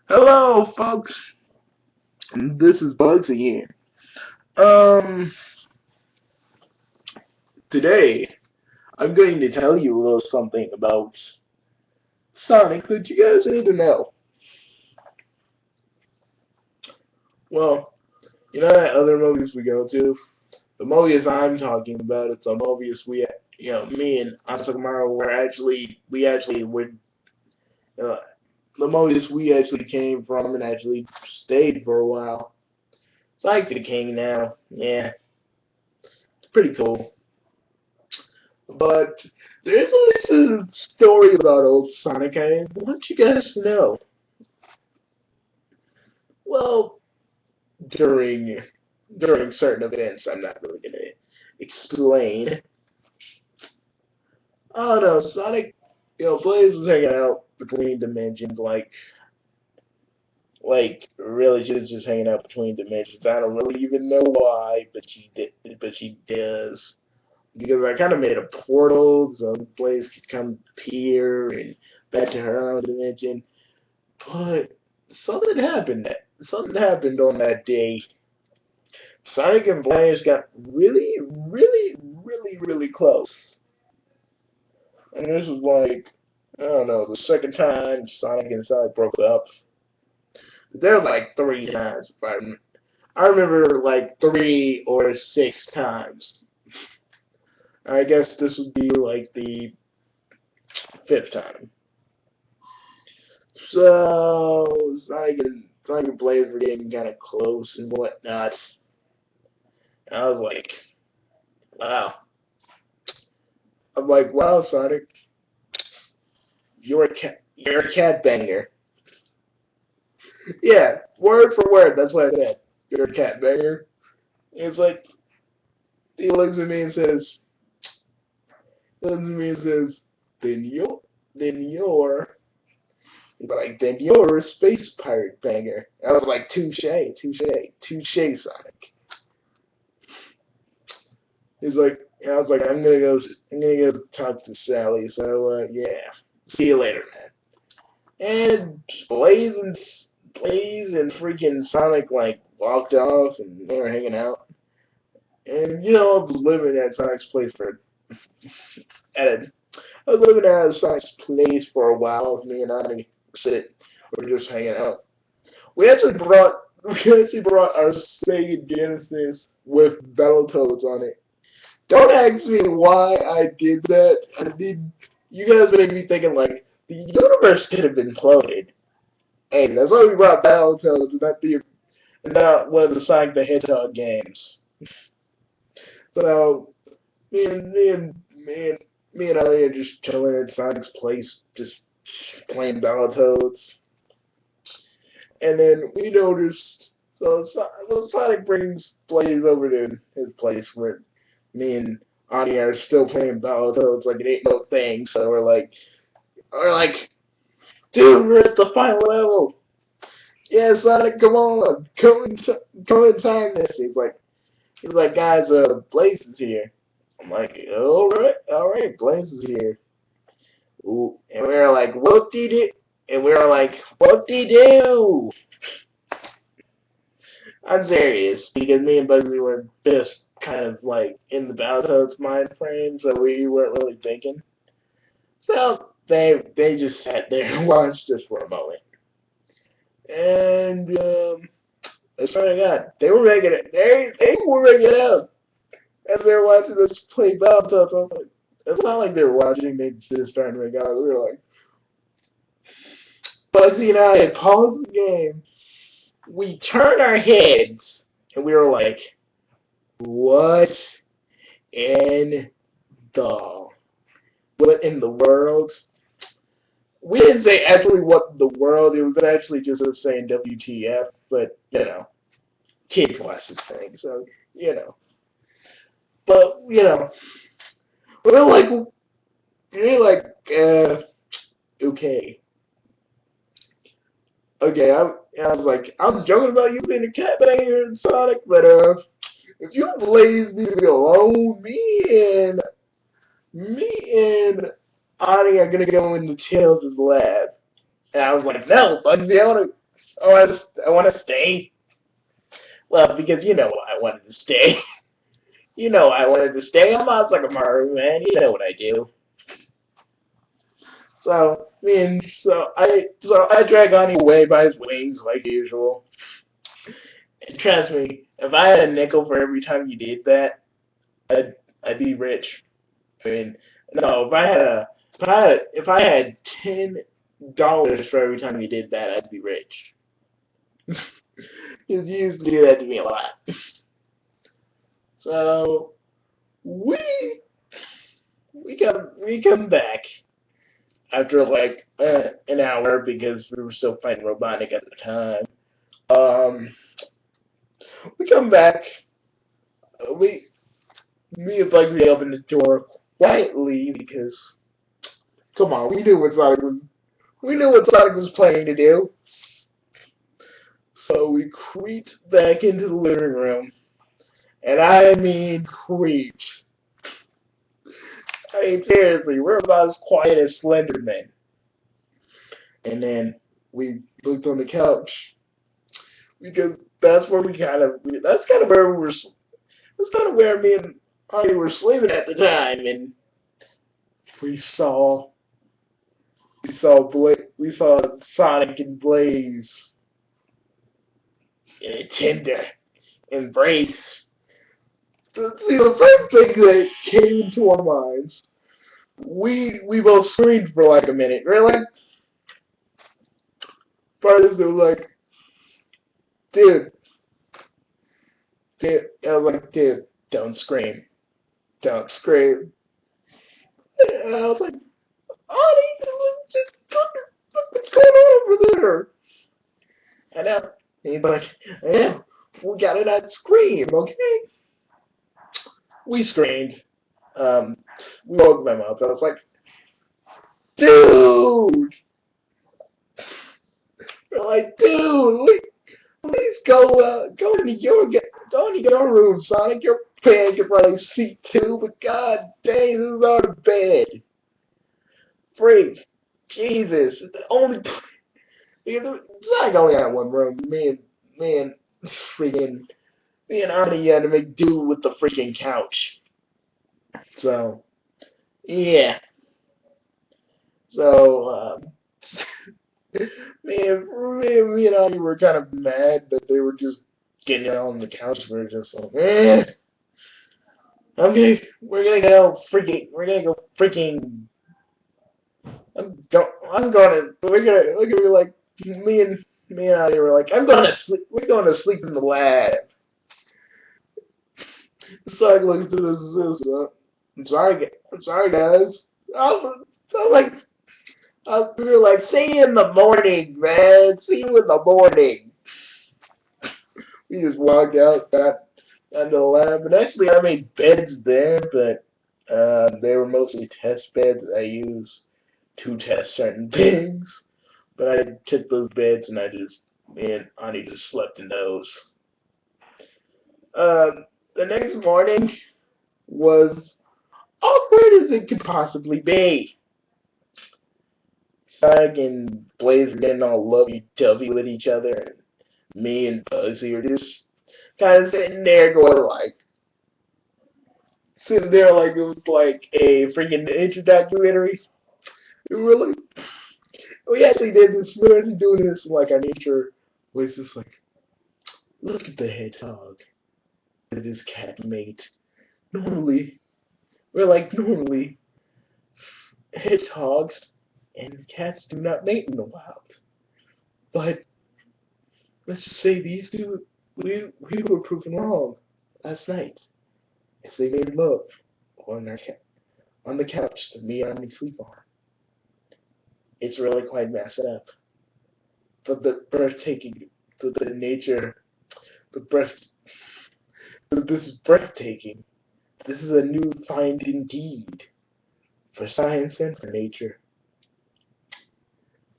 Hello, folks. This is Bugsy here. Um, Today I'm going to tell you a little something about Sonic that you guys need to know. Well, you know that other movies we go to? The movies I'm talking about, it's a movies me and onsokumaru we actually would, uh, the movies we actually came from and actually stayed for a while. Sonic's the king now. Yeah, it's pretty cool. But there's always a story about old Sonic I want you guys to know. Well, during during certain events, I'm not really gonna explain. Oh no, Sonic, Blaze was hanging out between dimensions, really just hanging out between dimensions. I don't really even know why, but she does. Because I kind of made a portal so Blaze could come here and back to her own dimension. But something happened on that day. Sonic and Blaze got really close. And this was like, I don't know, the second time Sonic and Sonic broke up. There were like three times. I remember like 3 or 6 times. I guess this would be like the fifth time. So Sonic and Blaze were getting kind of close and whatnot. I was like, wow. I'm like, wow, Sonic, you're a cat banger. Yeah, word for word, that's what I said. You're a cat banger. And it's like, he looks at me and says, then you're a space pirate banger. I was like, touche, Sonic. I was like, I'm gonna go talk to Sally. So yeah, see you later, man. And Blaze and Blaze and freaking Sonic like walked off, and they were hanging out. And I was living at Sonic's place for at a, I was living at Sonic's place for a while. Me and Ani sit, we were just hanging out. We actually brought we actually brought our Sega Genesis with Battletoads on it. Don't ask me why I did that. You guys made me thinking like the universe could have been imploded. Hey, that's why we brought Battletoads, not one of the Sonic the Hedgehog games. So me and Ellie are just chilling at Sonic's place, just playing Battletoads, and then we noticed. So Sonic brings Blaze over to his place where me and Ani are still playing Battletoads like it ain't no thing. So we're like, dude, we're at the final level. Yeah, Sonic, come on, come and time this. He's like, guys, Blaze is here. I'm like, all right, Blaze is here. Ooh, and we were like, whoop de doo, and we were like, whoop de doo. I'm serious because me and Bugsy were just kind of like in the Battletoads mind frame, so we weren't really thinking. So they just sat there and watched us for a moment, and I swear to God, they were making it. They were making it out as they were watching us play Battletoads. I was like, it's not like they were watching; they just started to make out. We were like, Bugsy and I had paused the game. We turned our heads, and we were like, what in the what in the world? We didn't say actually what the world. It was actually just us saying WTF. But kids watch this thing, so you know. But we're like we're like okay, okay. I was like I was joking about you being a cat banger in Sonic, but if you Blaze need to be alone, me and Ani are gonna go into Tails' lab. And I was like, no, Bugsy, I wanna. I want to stay. Well, because you know I wanted to stay. You know I wanted to stay. I'm onsokumaru, man. You know what I do. So I drag Ani away by his wings like usual. And trust me, if I had a nickel for every time you did that, I'd be rich. I mean, no, if I had $10 for every time you did that, I'd be rich. You used to do that to me a lot. So we we come back after like an hour because we were still fighting Robotnik at the time. Um, we come back. We Me and Bugsy opened the door quietly because come on, we knew what Sonic was planning to do. So we creeped back into the living room, and I mean creeped. I mean seriously, we're about as quiet as Slenderman. And then we looked on the couch because that's kind of where we were. That's kind of where me and Honey were sleeping at the time, and we saw we saw Sonic and Blaze in a tender embrace. See, the first thing that came into our minds, we both screamed for like a minute. Really? Part of us was like, dude, dude. I was like, dude, don't scream, don't scream. And I was like, Honey, look what's going on over there. I know. And he's like, I know. We gotta not scream, okay? We screamed. Um, we woke them up. I was like, dude! We're like, dude, please go into your room, Sonic. Your bed can probably see too, but god dang, this is our bed. Freak. Jesus. Sonic only had one room. Me and freaking, me and Ani had to make do with the freaking couch. So, yeah. So, me and Ani were kind of mad that they were just getting on the couch. We were just like, okay, we're gonna go freaking. We're gonna be like me and Ani were like, I'm gonna sleep. We're going to sleep in the lab. Sonic looks at us and says, I'm sorry, guys. I'm like, we were like, see you in the morning, man. See you in the morning. We just walked out, got into the lab, and actually I made beds there, but they were mostly test beds I use to test certain things. But I took those beds and me and Ani just slept in those. The next morning was awkward as it could possibly be. Sonic and Blaze were getting all lovey-dovey with each other, and me and Bugsy were just kind of sitting there like it was like a freaking nature documentary. We were like, we actually did this. We were actually doing this in like our nature was just like, look at the hedgehog with his cat mate. Normally, normally hedgehogs and cats do not mate in the wild, but let's just say these two, we were proven wrong last night as they made love on on the couch that me and me sleep on. It's really quite messed up. But the breathtaking, the nature, the breath, this is breathtaking. This is a new find indeed for science and for nature.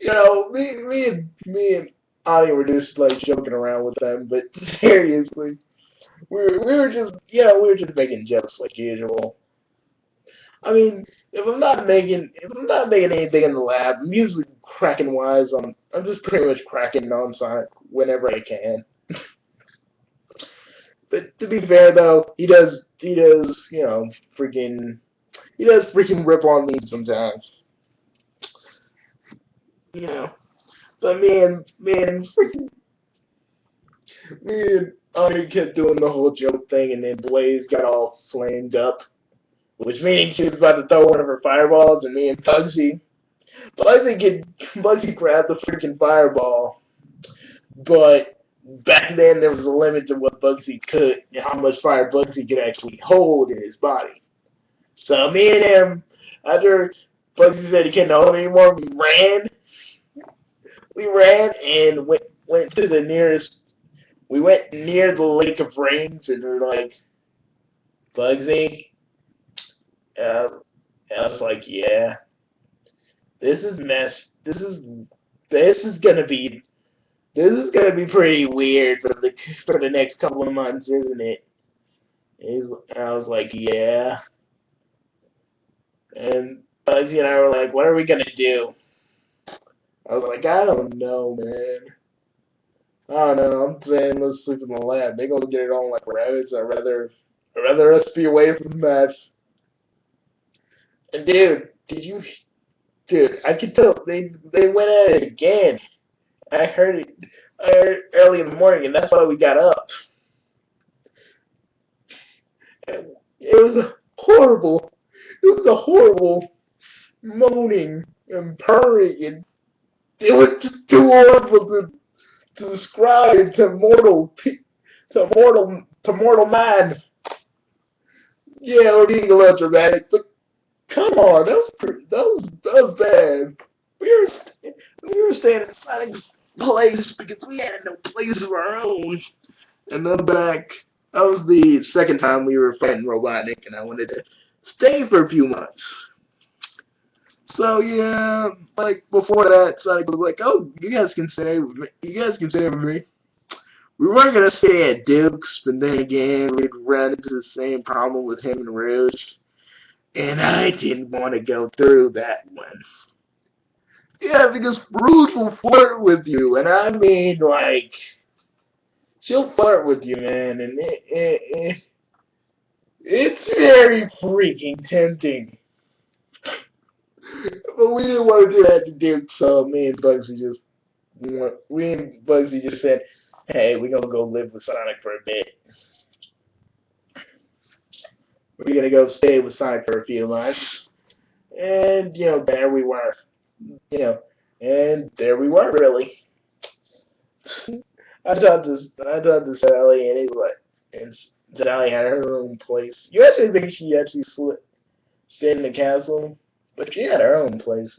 You know, me and Ani were just like joking around with them, but seriously, we were just making jokes like usual. I mean, if I'm not making anything in the lab, I'm usually cracking wise on. I'm just pretty much cracking on Sonic whenever I can. But to be fair though, freaking he does freaking rip on me sometimes. You know. But me and Ani kept doing the whole joke thing, and then Blaze got all flamed up, which meaning she was about to throw one of her fireballs, and me and Bugsy grabbed the freaking fireball, but back then there was a limit to what Bugsy could, how much fire Bugsy could actually hold in his body. So me and him, after Bugsy said he couldn't hold anymore, we ran and went to the nearest. We went near the Lake of Rains, and we were like, Bugsy. Uh, I was like, yeah, this is mess. This is gonna be this is gonna be pretty weird for the next couple of months, isn't it? I was like, yeah. And Bugsy and I were like, what are we gonna do? I was like, I don't know, man. I don't know. I'm saying let's sleep in the lab. They gonna get it on like rabbits. I'd rather us be away from that. And dude, I could tell they went at it again. I heard early in the morning, and that's why we got up. And it was a horrible moaning and purring, and it was just too horrible to describe to mortal man. Yeah, we're being a little dramatic, but come on, that was bad. We were staying in Sonic's place because we had no place of our own. And then back, that was the second time we were fighting Robotnik, and I wanted to stay for a few months. So yeah, like before that, Sonic was like, "Oh, you guys can stay with me. You guys can stay with me." We weren't gonna stay at Duke's, but then again, we'd run into the same problem with him and Rouge, and I didn't want to go through that one. Yeah, because Rouge will flirt with you, and I mean, like, she'll flirt with you, man, and it's very freaking tempting. But we didn't want to do that to Duke, so we and Bugsy just said, "Hey, we're gonna go live with Sonic for a bit. We're gonna go stay with Sonic for a few months." And there we were. You know, and there we were really. I thought this Sally and Sally had her own place. You actually think she actually stayed in the castle, but she had her own place.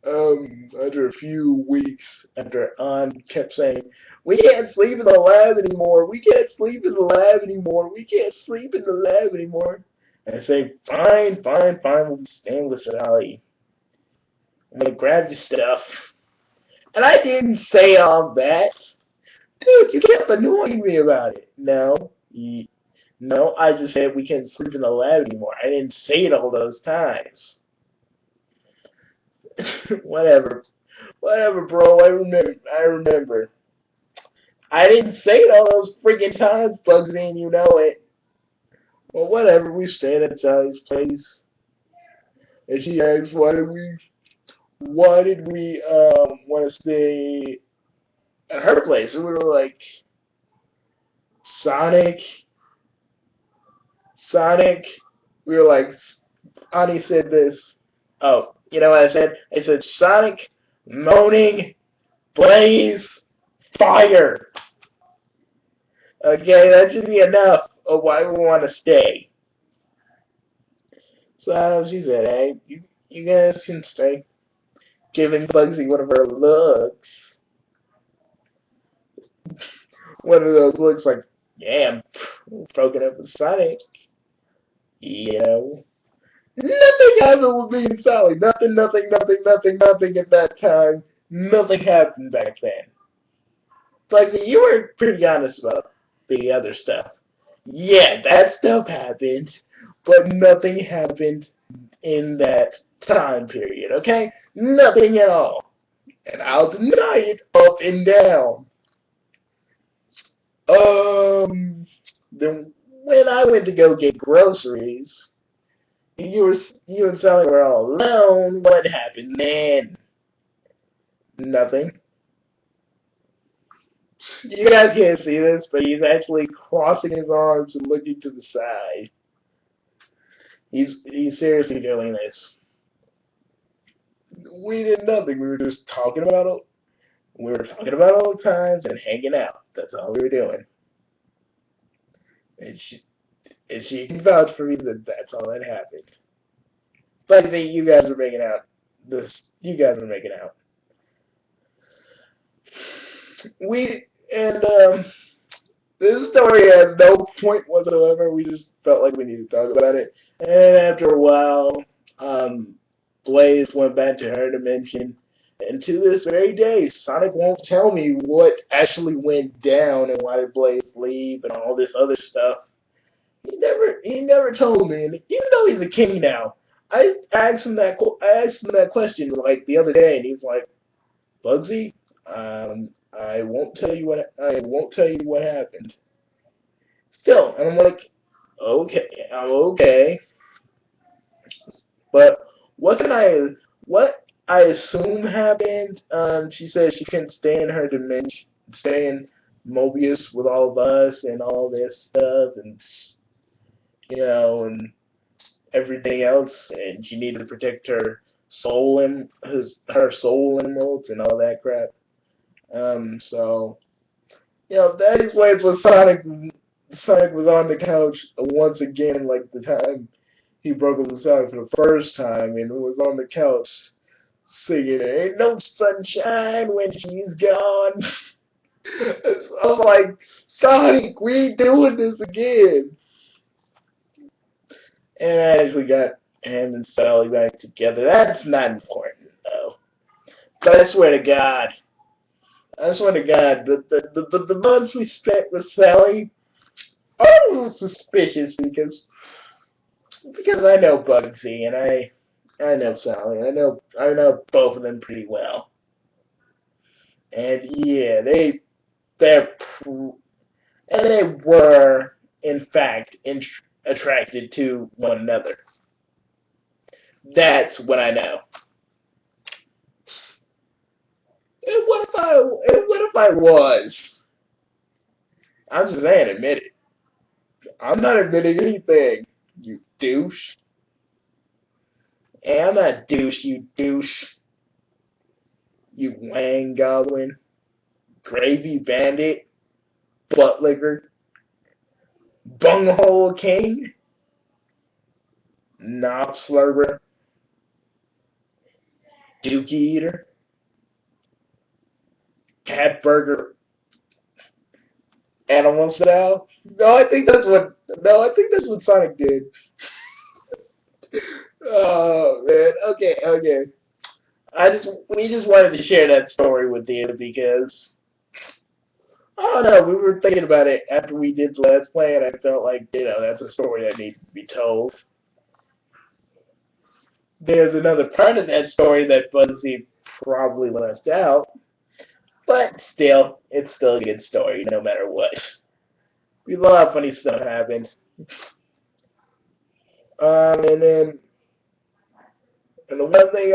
After a few weeks, after An kept saying, "We can't sleep in the lab anymore. We can't sleep in the lab anymore. We can't sleep in the lab anymore." And I say, "Fine, fine, fine. We'll be staying with Sally. I'm gonna grab your stuff." And I didn't say all that. Dude, you kept annoying me about it. No, I just said we can't sleep in the lab anymore. I didn't say it all those times. Whatever. Whatever, bro. I remember. I didn't say it all those freaking times, Bugsy, and you know it. Well, whatever. We stayed at Sally's place, and she asked, "Why did we want to stay at her place?" And we were like, "Sonic, Sonic." We were like, Ani said this. Oh, you know what I said? I said Sonic, moaning, blaze, fire. Okay, that should be enough of why we want to stay. So she said, "Hey, you guys can stay." Giving Bugsy one of her looks. One of those looks like, "Yeah, I'm broken up with Sonic." Yo. Nothing happened with me and Sally. Nothing at that time. Nothing happened back then. Bugsy, you were pretty honest about the other stuff. Yeah, that stuff happened, but nothing happened in that time period, okay? Nothing at all. And I'll deny it up and down. Um, then when I went to go get groceries, you were you and Sally were all alone. What happened then? Nothing. You guys can't see this, but he's actually crossing his arms and looking to the side. He's seriously doing this. We did nothing. We were just talking about it. We were talking about old times and hanging out. That's all we were doing. And she can vouch for me that that's all that happened. But see, you guys are making out. You guys are making out. We and this story has no point whatsoever. We just felt like we needed to talk about it. And after a while, um, Blaze went back to her dimension. And to this very day, Sonic won't tell me what actually went down and why did Blaze leave and all this other stuff. He never told me. And even though he's a king now, I asked him that question like the other day, and he's like, Bugsy, I won't tell you what happened. Still, and I'm like, okay, I'm okay, but what can what I assume happened? She said she couldn't stay in her dimension, stay in Mobius with all of us and all this stuff, and and everything else, and she needed to protect her soul emeralds and all that crap. So that explains what Sonic was on the couch once again, like the time he broke up with Sonic for the first time, and was on the couch singing "Ain't no sunshine when she's gone." I'm like, Sonic, we ain't doing this again. And I actually got him and Sally back together. That's not important though. But I swear to God, the months we spent with Sally are a little suspicious because I know Bugsy and I know Sally. I know both of them pretty well. And yeah, they're and they were in fact attracted to one another. That's what I know. And what if I was? I'm just saying, admit it. I'm not admitting anything, you douche. Hey, I'm not douche, you douche. You wang goblin, gravy bandit, buttlicker, bunghole king, knob slurper, dookie eater, cat burger, animal style. No, I think that's what Sonic did. Oh man, okay. We just wanted to share that story with you because I don't know, we were thinking about it after we did the Let's Play, and I felt like that's a story that needs to be told. There's another part of that story that Bugsy probably left out, but still, it's still a good story no matter what. A lot of funny stuff happened. And then, and the one thing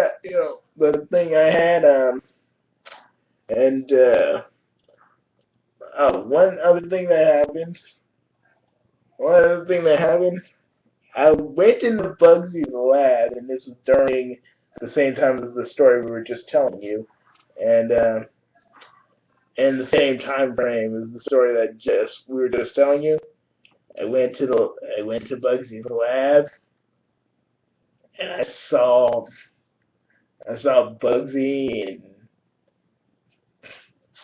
the thing I had, and one other thing that happened, I went into Bugsy's lab, and this was during the same time as the story we were just telling you, and in the same time frame as the story that just we were just telling you. I went to Bugsy's lab, and I saw Bugsy and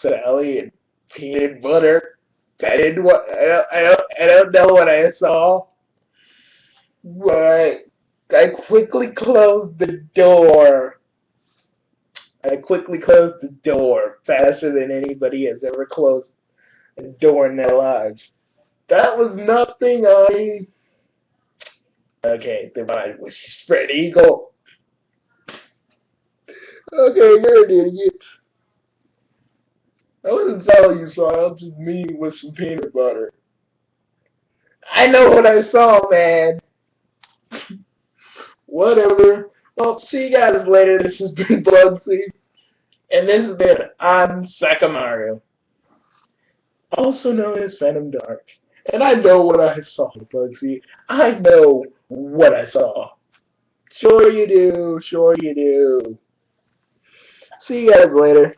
Sally and peanut butter. I don't know what I saw, but I quickly closed the door. I quickly closed the door faster than anybody has ever closed a door in their lives. That was nothing. Okay, the mind was spread eagle. Okay, you're an idiot. I wasn't telling you so. I was just mean with some peanut butter. I know what I saw, man. Whatever. Well, see you guys later. This has been bugsy, and this has been onsokumaru, also known as Venom Dark. And I know what I saw, Bugsy. I know what I saw. Sure you do. Sure you do. See you guys later.